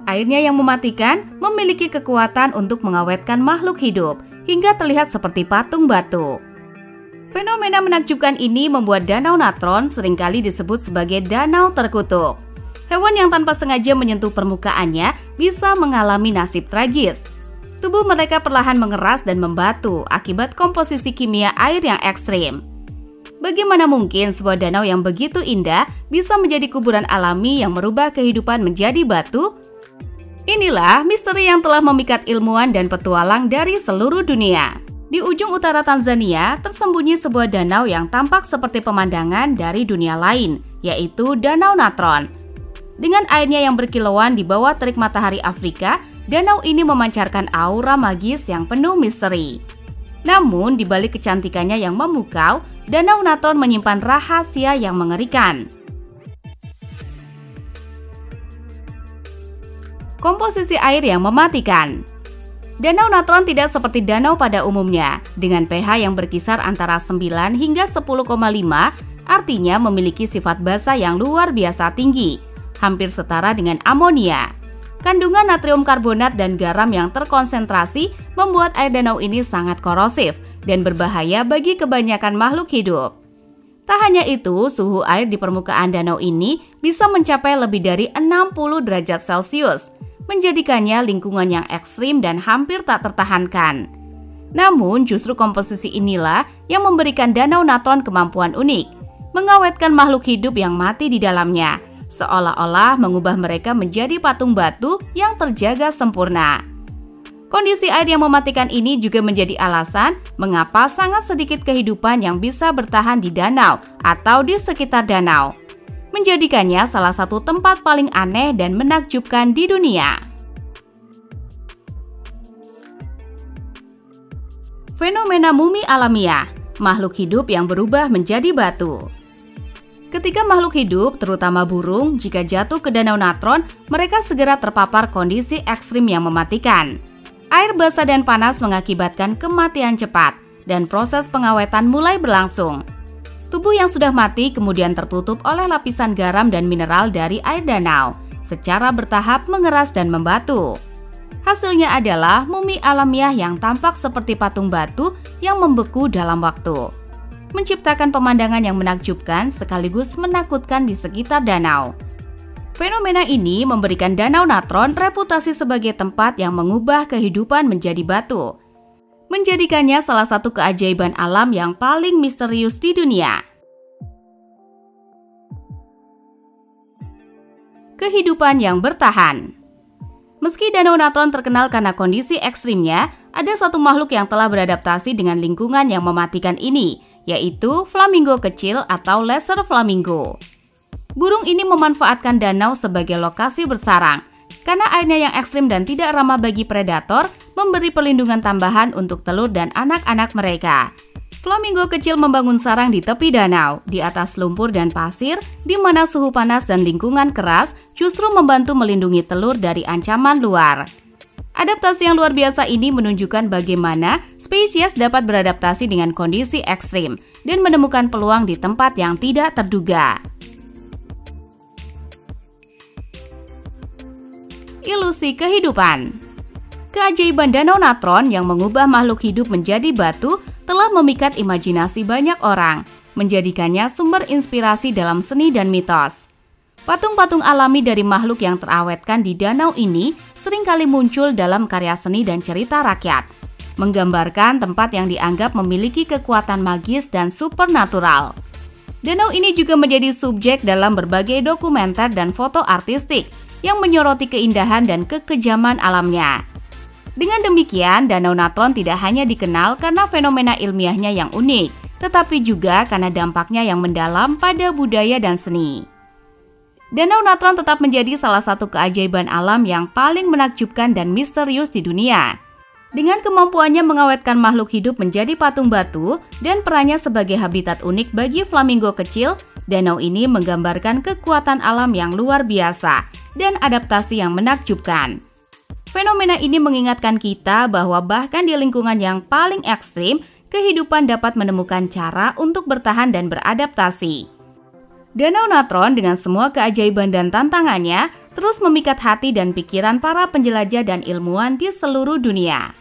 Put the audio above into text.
Airnya yang mematikan memiliki kekuatan untuk mengawetkan makhluk hidup hingga terlihat seperti patung batu. Fenomena menakjubkan ini membuat danau natron seringkali disebut sebagai danau terkutuk. Hewan yang tanpa sengaja menyentuh permukaannya bisa mengalami nasib tragis. Tubuh mereka perlahan mengeras dan membatu akibat komposisi kimia air yang ekstrim. Bagaimana mungkin sebuah danau yang begitu indah bisa menjadi kuburan alami yang merubah kehidupan menjadi batu? Inilah misteri yang telah memikat ilmuwan dan petualang dari seluruh dunia. Di ujung utara Tanzania tersembunyi sebuah danau yang tampak seperti pemandangan dari dunia lain, yaitu Danau Natron. Dengan airnya yang berkilauan di bawah terik matahari Afrika, danau ini memancarkan aura magis yang penuh misteri. Namun, di balik kecantikannya yang memukau, Danau Natron menyimpan rahasia yang mengerikan. Komposisi air yang mematikan. Danau Natron tidak seperti danau pada umumnya, dengan pH yang berkisar antara 9 hingga 10,5, artinya memiliki sifat basa yang luar biasa tinggi, hampir setara dengan amonia. Kandungan natrium karbonat dan garam yang terkonsentrasi membuat air danau ini sangat korosif dan berbahaya bagi kebanyakan makhluk hidup. Tak hanya itu, suhu air di permukaan danau ini bisa mencapai lebih dari 60 derajat Celcius, menjadikannya lingkungan yang ekstrim dan hampir tak tertahankan. Namun, justru komposisi inilah yang memberikan Danau Natron kemampuan unik, mengawetkan makhluk hidup yang mati di dalamnya, seolah-olah mengubah mereka menjadi patung batu yang terjaga sempurna. Kondisi air yang mematikan ini juga menjadi alasan mengapa sangat sedikit kehidupan yang bisa bertahan di danau atau di sekitar danau, menjadikannya salah satu tempat paling aneh dan menakjubkan di dunia. Fenomena mumi alamiah, makhluk hidup yang berubah menjadi batu. Ketika makhluk hidup, terutama burung, jika jatuh ke Danau Natron, mereka segera terpapar kondisi ekstrim yang mematikan. Air basah dan panas mengakibatkan kematian cepat, dan proses pengawetan mulai berlangsung. Tubuh yang sudah mati kemudian tertutup oleh lapisan garam dan mineral dari air danau, secara bertahap mengeras dan membatu. Hasilnya adalah mumi alamiah yang tampak seperti patung batu yang membeku dalam waktu, menciptakan pemandangan yang menakjubkan sekaligus menakutkan di sekitar danau. Fenomena ini memberikan Danau Natron reputasi sebagai tempat yang mengubah kehidupan menjadi batu, menjadikannya salah satu keajaiban alam yang paling misterius di dunia. Kehidupan yang bertahan. Meski Danau Natron terkenal karena kondisi ekstrimnya, ada satu makhluk yang telah beradaptasi dengan lingkungan yang mematikan ini, yaitu flamingo kecil atau lesser flamingo. Burung ini memanfaatkan danau sebagai lokasi bersarang, karena airnya yang ekstrim dan tidak ramah bagi predator, memberi perlindungan tambahan untuk telur dan anak-anak mereka. Flamingo kecil membangun sarang di tepi danau, di atas lumpur dan pasir, di mana suhu panas dan lingkungan keras justru membantu melindungi telur dari ancaman luar. Adaptasi yang luar biasa ini menunjukkan bagaimana spesies dapat beradaptasi dengan kondisi ekstrim dan menemukan peluang di tempat yang tidak terduga. Ilusi kehidupan. Keajaiban Danau Natron yang mengubah makhluk hidup menjadi batu telah memikat imajinasi banyak orang, menjadikannya sumber inspirasi dalam seni dan mitos. Patung-patung alami dari makhluk yang terawetkan di danau ini seringkali muncul dalam karya seni dan cerita rakyat, menggambarkan tempat yang dianggap memiliki kekuatan magis dan supernatural. Danau ini juga menjadi subjek dalam berbagai dokumenter dan foto artistik yang menyoroti keindahan dan kekejaman alamnya. Dengan demikian, Danau Natron tidak hanya dikenal karena fenomena ilmiahnya yang unik, tetapi juga karena dampaknya yang mendalam pada budaya dan seni. Danau Natron tetap menjadi salah satu keajaiban alam yang paling menakjubkan dan misterius di dunia. Dengan kemampuannya mengawetkan makhluk hidup menjadi patung batu dan perannya sebagai habitat unik bagi flamingo kecil, danau ini menggambarkan kekuatan alam yang luar biasa dan adaptasi yang menakjubkan. Fenomena ini mengingatkan kita bahwa bahkan di lingkungan yang paling ekstrim, kehidupan dapat menemukan cara untuk bertahan dan beradaptasi. Danau Natron dengan semua keajaiban dan tantangannya terus memikat hati dan pikiran para penjelajah dan ilmuwan di seluruh dunia.